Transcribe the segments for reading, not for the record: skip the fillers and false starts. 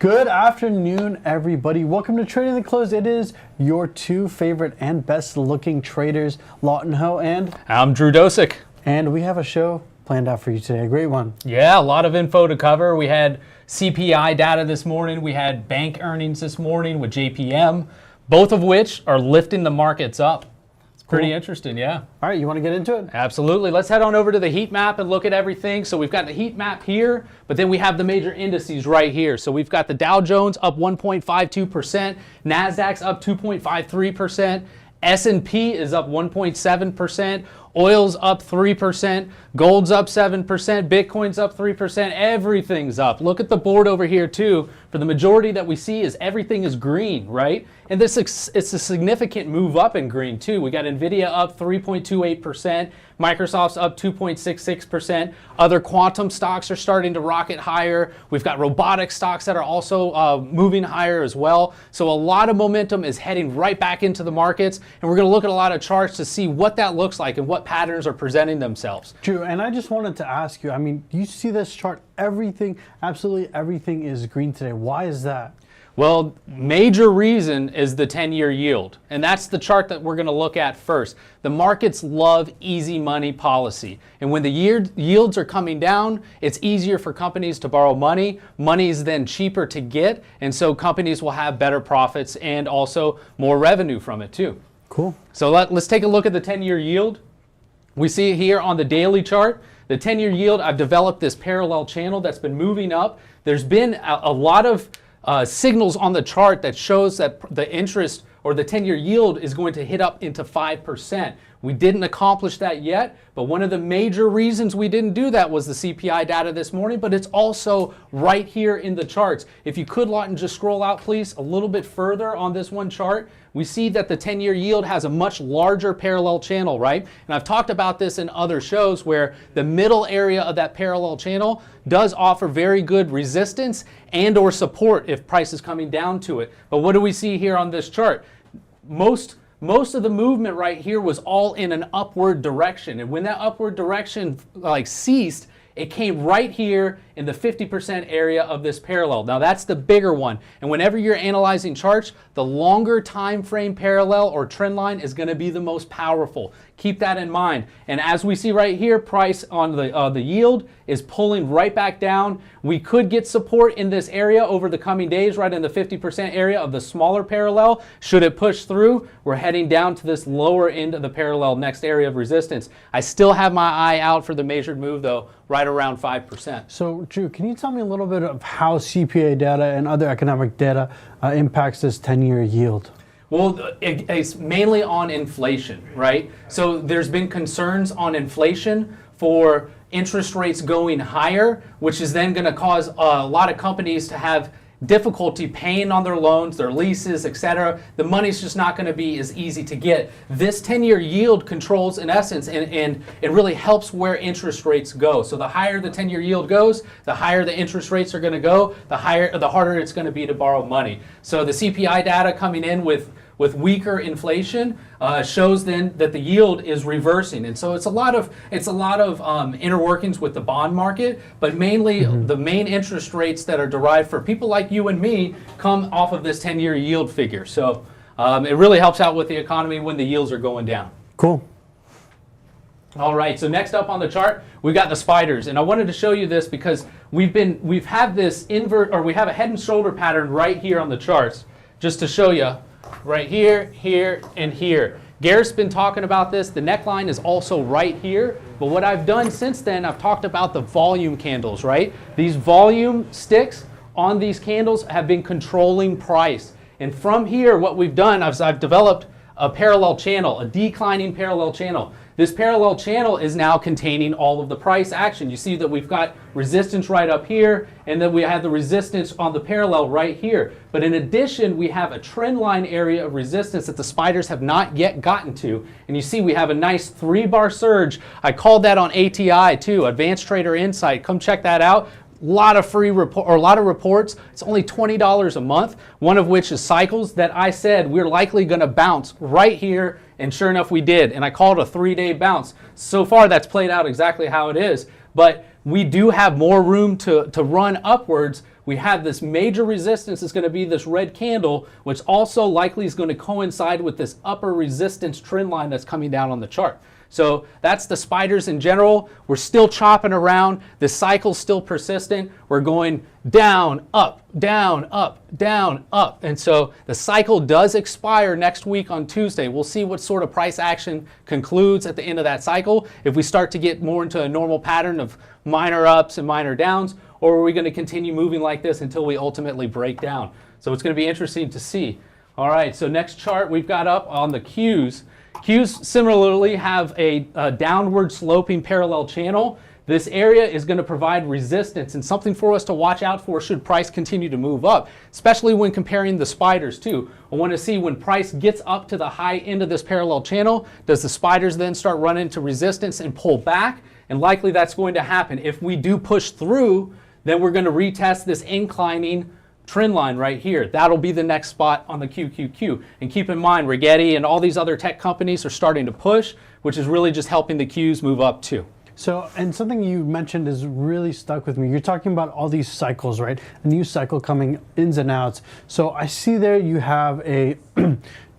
Good afternoon, everybody. Welcome to Trading the Close. It is your two favorite and best looking traders, Lawton Ho and I'm Drew Dosick. And we have a show planned out for you today, a great one. Yeah, a lot of info to cover. We had CPI data this morning. We had bank earnings this morning with JPM, both of which are lifting the markets up. Pretty interesting, yeah. All right, you want to get into it? Absolutely. Let's head on over to the heat map and look at everything. So we've got the heat map here, but then we have the major indices right here. So we've got the Dow Jones up 1.52%, NASDAQ's up 2.53%, S&P is up 1.7%, oil's up 3%, gold's up 7%, Bitcoin's up 3%, everything's up. Look at the board over here too. For the majority that we see is everything is green, right? And it's a significant move up in green too. We got Nvidia up 3.28%, Microsoft's up 2.66%. Other quantum stocks are starting to rocket higher. We've got robotic stocks that are also moving higher as well. So a lot of momentum is heading right back into the markets, and we're going to look at a lot of charts to see what that looks like and what patterns are presenting themselves. Drew, and I just wanted to ask you, I mean, you see this chart, everything, absolutely everything is green today. Why is that? Well, major reason is the 10-year yield, and that's the chart that we're going to look at first. The markets love easy money policy, and when the yields are coming down, it's easier for companies to borrow money. Money is then cheaper to get, and so companies will have better profits and also more revenue from it too. Cool. So let's take a look at the 10-year yield. We see here on the daily chart, the 10-year yield, I've developed this parallel channel that's been moving up. There's been a lot of signals on the chart that shows that the interest or the 10-year yield is going to hit up into 5%. We didn't accomplish that yet, but one of the major reasons we didn't do that was the CPI data this morning, but it's also right here in the charts. If you could, Lawton, just scroll out, please, a little bit further on this one chart. We see that the 10-year yield has a much larger parallel channel, right? And I've talked about this in other shows where the middle area of that parallel channel does offer very good resistance and or support if price is coming down to it. But what do we see here on this chart? Most of the movement right here was all in an upward direction. And when that upward direction ceased, it came right here in the 50% area of this parallel. Now that's the bigger one. And whenever you're analyzing charts, the longer time frame parallel or trend line is going to be the most powerful. Keep that in mind. And as we see right here, price on the yield is pulling right back down. We could get support in this area over the coming days, right in the 50% area of the smaller parallel. Should it push through, we're heading down to this lower end of the parallel, next area of resistance. I still have my eye out for the measured move though, right around 5%. So, Drew, can you tell me a little bit of how CPA data and other economic data impacts this 10-year yield? Well, it's mainly on inflation, right? So there's been concerns on inflation for interest rates going higher, which is then going to cause a lot of companies to have difficulty paying on their loans, their leases, etc. The money's just not going to be as easy to get. This 10-year yield controls, in essence, and it really helps where interest rates go. So the higher the 10-year yield goes, the higher the interest rates are going to go, the harder it's going to be to borrow money. So the CPI data coming in with weaker inflation shows then that the yield is reversing, and so it's a lot of inner workings with the bond market, but mainly the main interest rates that are derived for people like you and me come off of this 10-year yield figure. So it really helps out with the economy when the yields are going down. Cool. All right, so next up on the chart, we've got the spiders, and I wanted to show you this because we have this we have a head and shoulder pattern right here on the charts, just to show you. Right here, here, and here. Gareth's been talking about this. The neckline is also right here. But what I've done since then, I've talked about the volume candles, right? These volume sticks on these candles have been controlling price. And from here, what we've done, I've developed a parallel channel, a declining parallel channel. This parallel channel is now containing all of the price action. You see that we've got resistance right up here, and then we have the resistance on the parallel right here. But in addition, we have a trend line area of resistance that the spiders have not yet gotten to. And you see we have a nice 3-bar surge. I called that on ATI too, Advanced Trader Insight. Come check that out. A lot of reports. It's only $20 a month, one of which is cycles that I said we're likely going to bounce right here, and sure enough we did, and I called a 3-day bounce. So far that's played out exactly how it is, but we do have more room to run upwards. we have this major resistance is going to be this red candle, which also likely is going to coincide with this upper resistance trend line that's coming down on the chart. So that's the spiders in general. We're still chopping around. The cycle's still persistent. We're going down, up, down, up, down, up. And so the cycle does expire next week on Tuesday. We'll see what sort of price action concludes at the end of that cycle. If we start to get more into a normal pattern of minor ups and minor downs, or are we going to continue moving like this until we ultimately break down? So it's going to be interesting to see. All right, so next chart we've got up on the Qs. Qs similarly have a downward sloping parallel channel. This area is going to provide resistance and something for us to watch out for should price continue to move up, especially when comparing the spiders too. I want to see when price gets up to the high end of this parallel channel, does the spiders then start running into resistance and pull back? And likely that's going to happen. If we do push through, then we're going to retest this inclining trend line right here. That'll be the next spot on the QQQ. And keep in mind, Rigetti and all these other tech companies are starting to push, which is really just helping the Qs move up too. So, and something you mentioned is really stuck with me. You're talking about all these cycles, right? A new cycle coming ins and outs. So I see there you have a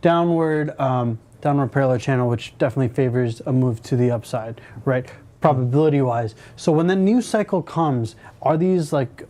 downward parallel channel, which definitely favors a move to the upside, right? Probability-wise. So when the new cycle comes, are these like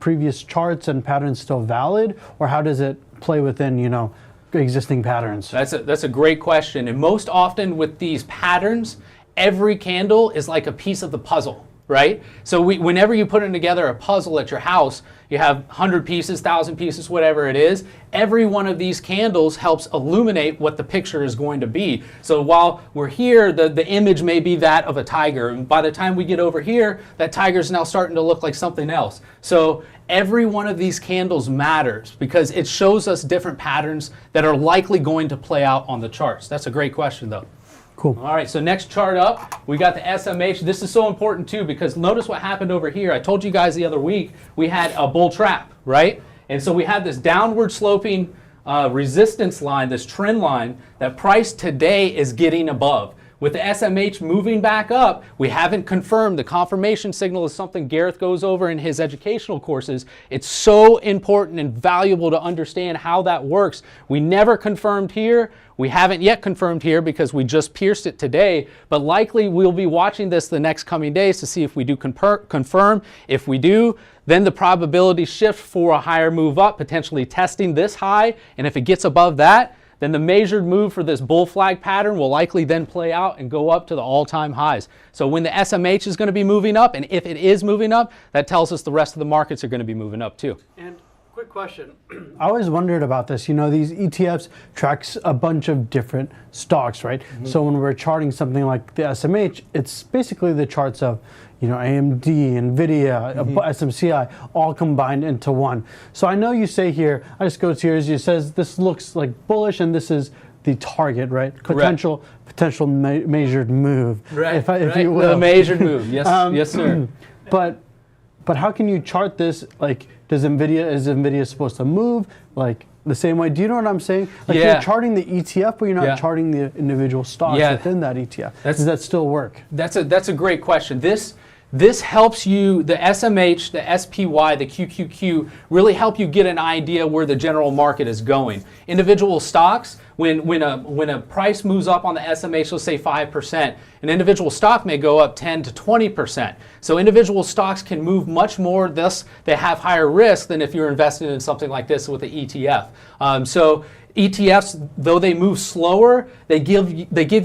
previous charts and patterns still valid, or how does it play within, you know, existing patterns? That's a great question. And most often with these patterns, every candle is like a piece of the puzzle, right? So whenever you put together a puzzle at your house, you have 100 pieces, 1,000 pieces, whatever it is. Every one of these candles helps illuminate what the picture is going to be. So while we're here, the image may be that of a tiger. And by the time we get over here, that tiger is now starting to look like something else. So every one of these candles matters because it shows us different patterns that are likely going to play out on the charts. That's a great question though. Cool. All right, so next chart up, we got the SMH. This is so important too because notice what happened over here. I told you guys the other week we had a bull trap, right? And so we had this downward sloping resistance line, this trend line that price today is getting above. With the SMH moving back up, we haven't confirmed. The confirmation signal is something Gareth goes over in his educational courses. It's so important and valuable to understand how that works. We never confirmed here. We haven't yet confirmed here because we just pierced it today, but likely we'll be watching this the next coming days to see if we do confirm. If we do, then the probability shift for a higher move up, potentially testing this high, and if it gets above that, then the measured move for this bull flag pattern will likely then play out and go up to the all-time highs. So when the SMH is going to be moving up, and if it is moving up, that tells us the rest of the markets are going to be moving up too. And quick question. I always wondered about this. You know, these ETFs tracks a bunch of different stocks, right? Mm-hmm. So when we're charting something like the SMH, it's basically the charts of, you know, AMD, NVIDIA, SMCI, all combined into one. So I know you say here, I just go to yours, it says this looks like bullish and this is the target, right? Potential measured move, right, if you will. The measured move, yes, yes sir. But how can you chart this? Like, is NVIDIA supposed to move like the same way? Do you know what I'm saying? Like you're charting the ETF, but you're not charting the individual stocks within that ETF. Does that still work? That's a great question. This helps you, the SMH, the SPY, the QQQ, really help you get an idea where the general market is going. Individual stocks, when a price moves up on the SMH, let's say 5%, an individual stock may go up 10 to 20%. So individual stocks can move much more, thus they have higher risk than if you're invested in something like this with the ETF. So ETFs, though they move slower, they give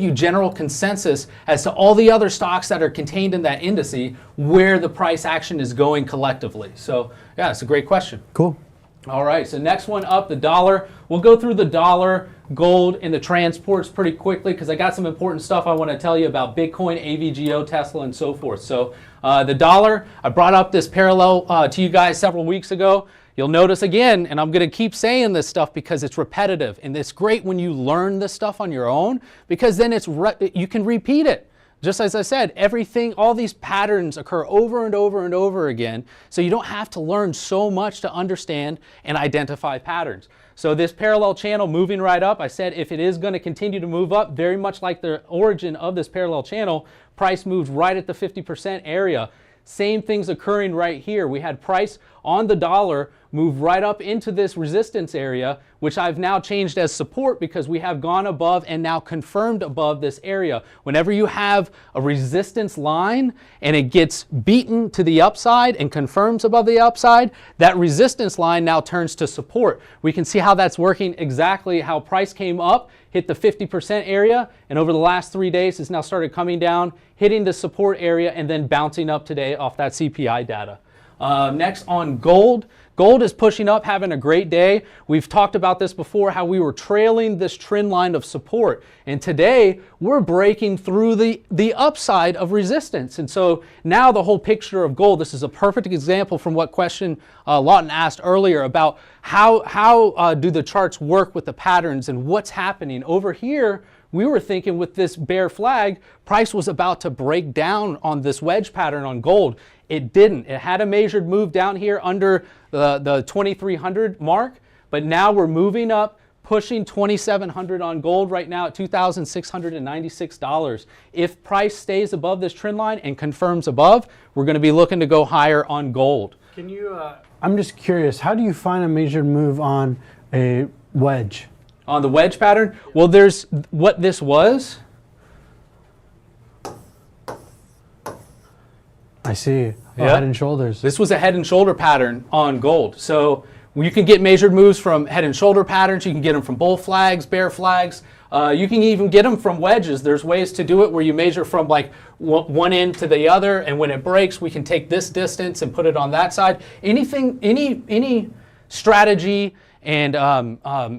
you general consensus as to all the other stocks that are contained in that indice, where the price action is going collectively. So yeah, it's a great question. Cool. All right, so next one up, the dollar. We'll go through the dollar, gold, and the transports pretty quickly because I got some important stuff I want to tell you about Bitcoin, AVGO, Tesla, and so forth. So the dollar, I brought up this parallel to you guys several weeks ago. You'll notice again, and I'm going to keep saying this stuff because it's repetitive, and it's great when you learn this stuff on your own because then you can repeat it. Just as I said, everything, all these patterns occur over and over and over again, so you don't have to learn so much to understand and identify patterns. So this parallel channel moving right up, I said if it is going to continue to move up, very much like the origin of this parallel channel, price moves right at the 50% area. Same thing's occurring right here. We had price on the dollar move right up into this resistance area, which I've now changed as support because we have gone above and now confirmed above this area. Whenever you have a resistance line and it gets beaten to the upside and confirms above the upside, that resistance line now turns to support. We can see how that's working exactly how price came up, hit the 50% area, and over the last 3 days has now started coming down, hitting the support area, and then bouncing up today off that CPI data. Next on gold. Gold is pushing up, having a great day. We've talked about this before, how we were trailing this trend line of support. And today, we're breaking through the upside of resistance. And so now the whole picture of gold, this is a perfect example from what question Lawton asked earlier about how do the charts work with the patterns and what's happening. Over here, we were thinking with this bear flag, price was about to break down on this wedge pattern on gold. It didn't. It had a measured move down here under the 2300 mark, but now we're moving up, pushing 2700 on gold right now at $2,696. If price stays above this trend line and confirms above, we're going to be looking to go higher on gold. Can you, I'm just curious, how do you find a measured move on a wedge? On the wedge pattern? Well, there's what this was. I see. Oh, Yep. Head and shoulders. This was a head and shoulder pattern on gold. So you can get measured moves from head and shoulder patterns. You can get them from bull flags, bear flags. You can even get them from wedges. There's ways to do it where you measure from like one end to the other, and when it breaks, we can take this distance and put it on that side. Anything, any strategy and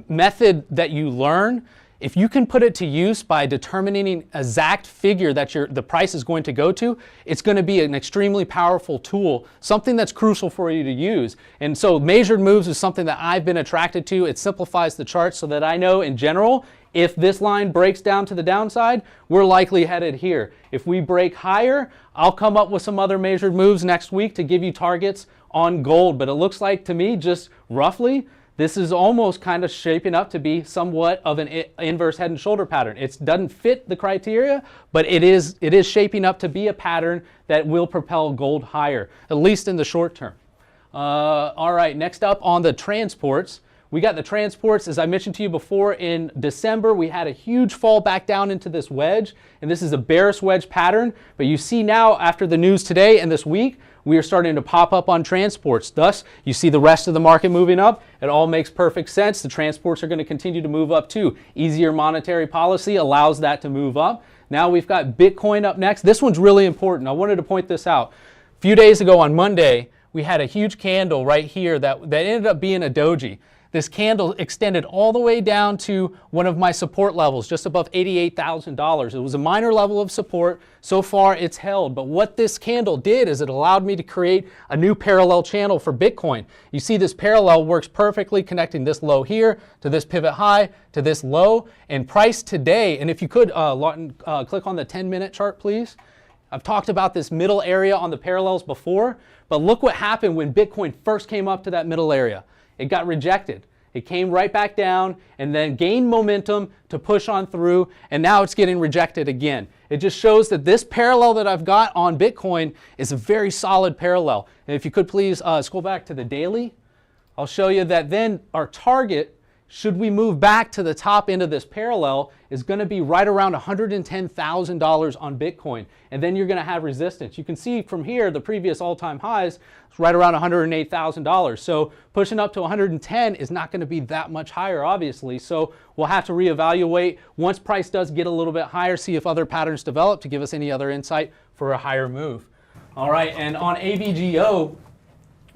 method that you learn, if you can put it to use by determining an exact figure that the price is going to go to, it's going to be an extremely powerful tool, something that's crucial for you to use. And so measured moves is something that I've been attracted to. It simplifies the chart so that I know in general, if this line breaks down to the downside, we're likely headed here. If we break higher, I'll come up with some other measured moves next week to give you targets on gold. But it looks like to me, just roughly, this is almost kind of shaping up to be somewhat of an inverse head and shoulder pattern. It doesn't fit the criteria, but it is shaping up to be a pattern that will propel gold higher, at least in the short term. All right, next up on the transports. We got the transports, as I mentioned to you before, in December, we had a huge fall back down into this wedge, and this is a bearish wedge pattern, but you see now after the news today and this week, we are starting to pop up on transports. Thus, you see the rest of the market moving up. It all makes perfect sense. The transports are going to continue to move up too. Easier monetary policy allows that to move up. Now we've got Bitcoin up next. This one's really important. I wanted to point this out. A few days ago on Monday, we had a huge candle right here that ended up being a doji. This candle extended all the way down to one of my support levels, just above $88,000. It was a minor level of support. So far, it's held. But what this candle did is it allowed me to create a new parallel channel for Bitcoin. You see this parallel works perfectly, connecting this low here to this pivot high to this low. And price today, and if you could, Lawton, click on the 10-minute chart, please. I've talked about this middle area on the parallels before, but look what happened when Bitcoin first came up to that middle area. It got rejected. It came right back down and then gained momentum to push on through, and now it's getting rejected again. It just shows that this parallel that I've got on Bitcoin is a very solid parallel. And if you could please scroll back to the daily, I'll show you that then our target, should we move back to the top end of this parallel, is going to be right around $110,000 on Bitcoin. And then you're going to have resistance. You can see from here the previous all-time highs is right around $108,000. So pushing up to 110 is not going to be that much higher, obviously. So we'll have to reevaluate once price does get a little bit higher, see if other patterns develop to give us any other insight for a higher move. All right, and on AVGO,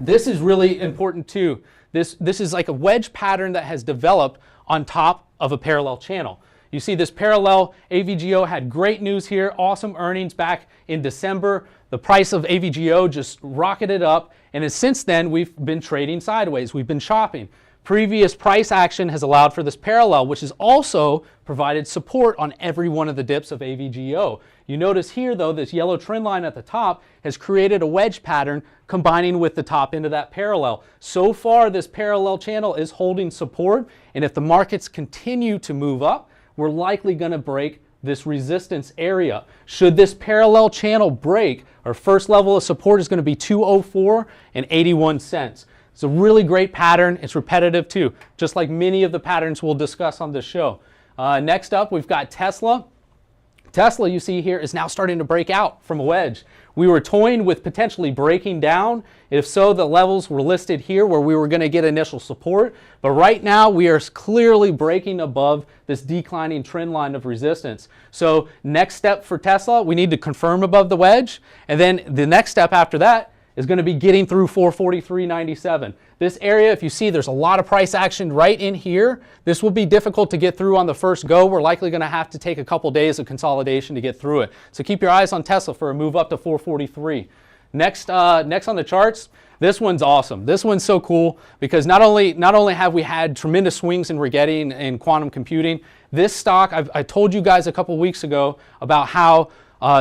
this is really important too. This is like a wedge pattern that has developed on top of a parallel channel. You see this parallel, AVGO had great news here, awesome earnings back in December. The price of AVGO just rocketed up, and since then we've been trading sideways. We've been shopping. Previous price action has allowed for this parallel, which has also provided support on every one of the dips of AVGO. You notice here, though, this yellow trend line at the top has created a wedge pattern combining with the top end of that parallel. So far, this parallel channel is holding support, and if the markets continue to move up, we're likely going to break this resistance area. Should this parallel channel break, our first level of support is going to be 204 and 81 cents. It's a really great pattern. It's repetitive too, just like many of the patterns we'll discuss on this show. Next up, we've got Tesla. Tesla, you see here, is now starting to break out from a wedge. We were toying with potentially breaking down. If so, the levels were listed here where we were going to get initial support. But right now, we are clearly breaking above this declining trend line of resistance. So next step for Tesla, we need to confirm above the wedge. And then the next step after that is going to be getting through 443.97. This area, if you see, there's a lot of price action right in here. This will be difficult to get through on the first go. We're likely going to have to take a couple days of consolidation to get through it. So keep your eyes on Tesla for a move up to 443. Next on the charts, this one's awesome. This one's so cool because not only have we had tremendous swings in Rigetti and quantum computing, this stock, I told you guys a couple weeks ago about how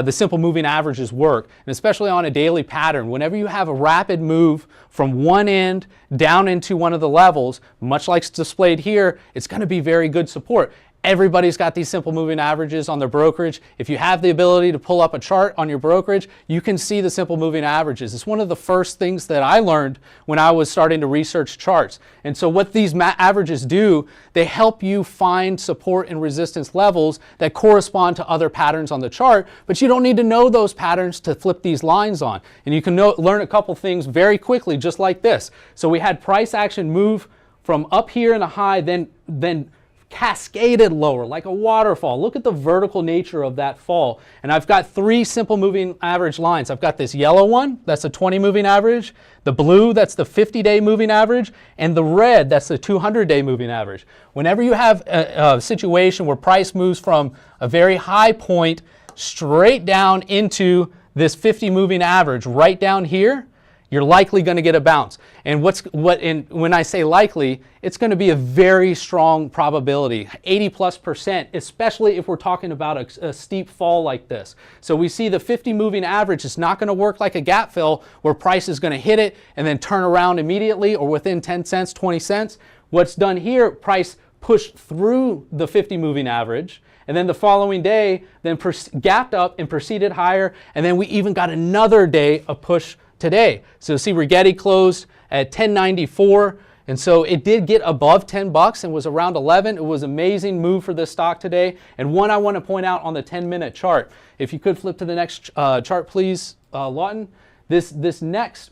the simple moving averages work, and especially on a daily pattern. Whenever you have a rapid move from one end down into one of the levels, much like displayed here, it's going to be very good support. Everybody's got these simple moving averages on their brokerage. If you have the ability to pull up a chart on your brokerage, you can see the simple moving averages. It's one of the first things that I learned when I was starting to research charts. And so what these averages do, they help you find support and resistance levels that correspond to other patterns on the chart, but you don't need to know those patterns to flip these lines on. And you can learn a couple things very quickly, just like this. So we had price action move from up here in a high, then cascaded lower like a waterfall. Look at the vertical nature of that fall. And I've got three simple moving average lines. I've got this yellow one, that's a 20 moving average, the blue, that's the 50-day moving average, and the red, that's the 200-day moving average. Whenever you have a situation where price moves from a very high point straight down into this 50 moving average right down here, you're likely going to get a bounce. And when I say likely, it's going to be a very strong probability, 80+%, especially if we're talking about a steep fall like this. So we see the 50 moving average is not going to work like a gap fill where price is going to hit it and then turn around immediately or within 10 cents, 20 cents. What's done here, price pushed through the 50 moving average, and then the following day, then gapped up and proceeded higher, and then we even got another day of push today. So see, Rigetti closed at 10.94, and so it did get above 10 bucks and was around 11. It was an amazing move for this stock today, and one I want to point out on the 10-minute chart. If you could flip to the next chart, please, Lawton. This next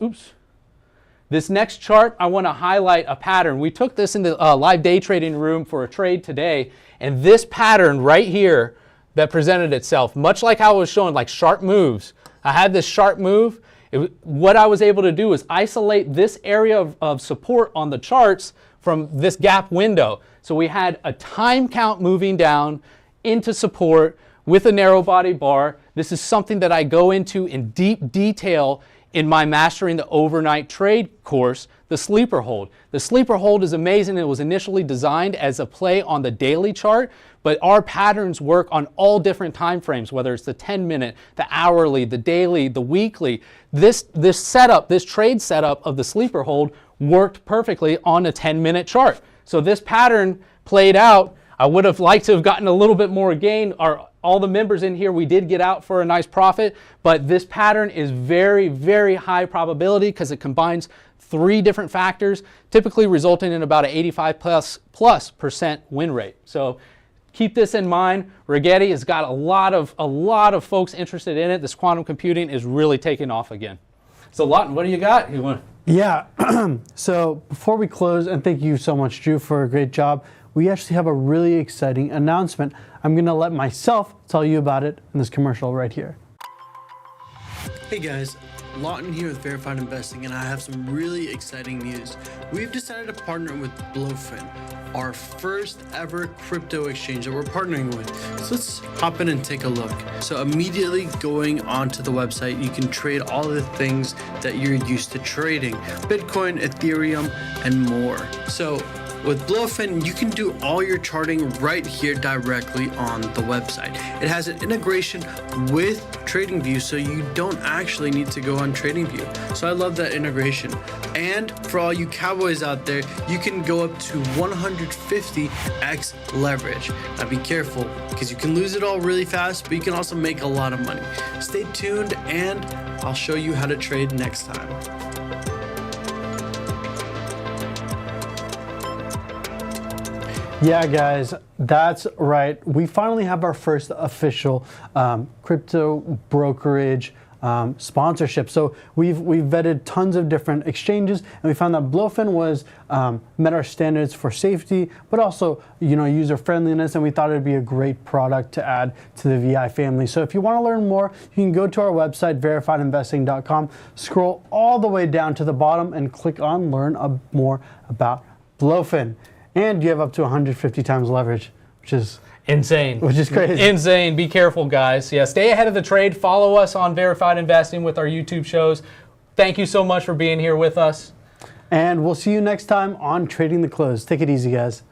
chart, I want to highlight a pattern. We took this in the live day trading room for a trade today, and this pattern right here that presented itself, much like how I was showing, like sharp moves. I had this sharp move. What I was able to do is isolate this area of support on the charts from this gap window. So we had a time count moving down into support with a narrow body bar. This is something that I go into in deep detail in my Mastering the Overnight Trade course, the sleeper hold. The sleeper hold is amazing. It was initially designed as a play on the daily chart, but our patterns work on all different time frames, whether it's the 10-minute, the hourly, the daily, the weekly. This trade setup of the sleeper hold worked perfectly on a 10-minute chart. So this pattern played out. I would have liked to have gotten a little bit more gain. All the members in here, we did get out for a nice profit, but this pattern is very, very high probability because it combines three different factors, typically resulting in about an 85+% win rate. So keep this in mind. Rigetti has got a lot of folks interested in it. This quantum computing is really taking off again. So Lawton, what do you got? Yeah, so before we close, and thank you so much, Drew, for a great job, we actually have a really exciting announcement. I'm gonna let myself tell you about it in this commercial right here. Hey guys, Lawton here with Verified Investing, and I have some really exciting news. We've decided to partner with Blowfin, our first ever crypto exchange that we're partnering with. So let's hop in and take a look. So immediately going onto the website, you can trade all the things that you're used to trading: Bitcoin, Ethereum, and more. So With Bluefin, you can do all your charting right here directly on the website. It has an integration with TradingView, so you don't actually need to go on TradingView. So I love that integration. And for all you cowboys out there, you can go up to 150x leverage. Now be careful, because you can lose it all really fast, but you can also make a lot of money. Stay tuned, and I'll show you how to trade next time. Yeah, guys, that's right. We finally have our first official crypto brokerage sponsorship. So we've vetted tons of different exchanges, and we found that Bluefin was met our standards for safety, but also user friendliness, and we thought it'd be a great product to add to the VI family. So if you want to learn more, you can go to our website, verifiedinvesting.com, scroll all the way down to the bottom, and click on Learn more about Bluefin. And you have up to 150 times leverage, which is insane. Which is crazy. Insane. Be careful, guys. Yeah, stay ahead of the trade. Follow us on Verified Investing with our YouTube shows. Thank you so much for being here with us. And we'll see you next time on Trading the Close. Take it easy, guys.